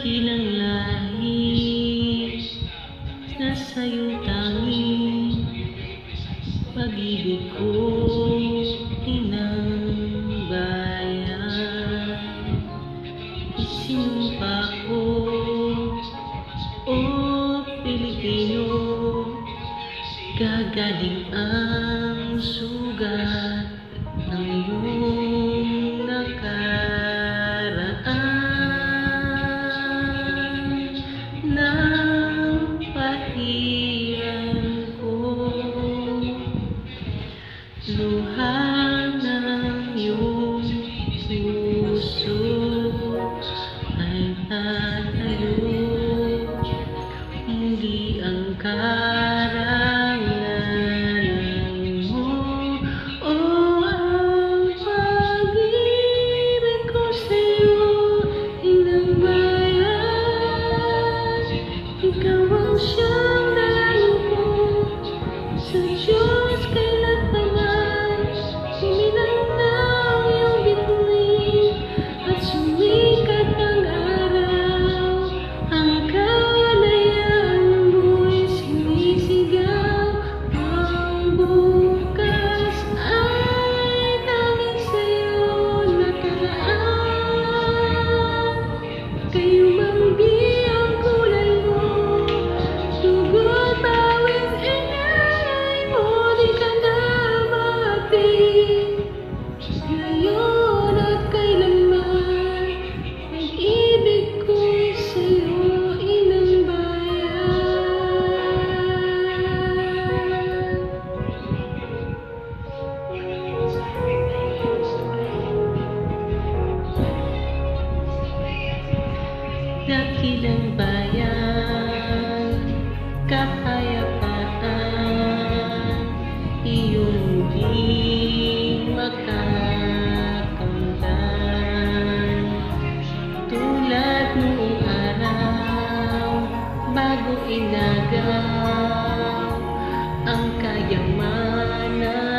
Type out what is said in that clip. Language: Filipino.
dakilang lahi na sa'yo tanging pag-ibig ko, inang bayan. Isinumpa ko, o Pilipino, gagaling ang sugat ng iyong nakaraan. Nang pahiran ko, luha ng iyong puso ay tatayo, hindi ang karangalan mo. O ang pag-ibig ko sa'yo, inang bayan, ikaw ang siyang dalaw ko sa Diyos kailan pa man. Sumilang na ang iyong bituin at sumikat ang araw. Ang kalayaan mo'y sumisigaw. Ang bukas ay tanging sa'yo nakaraan. Kayo mang di ang kulay mo, dugo't pawis inalay mo, di ka na maating. Ngayon at kailanman, pag-ibig ko'y sa'yo, inang bayan. Dakilang bayan, kapayapaan, iyong muling makakamtan. Tulad noong araw, bago inagaw ang kayamanan.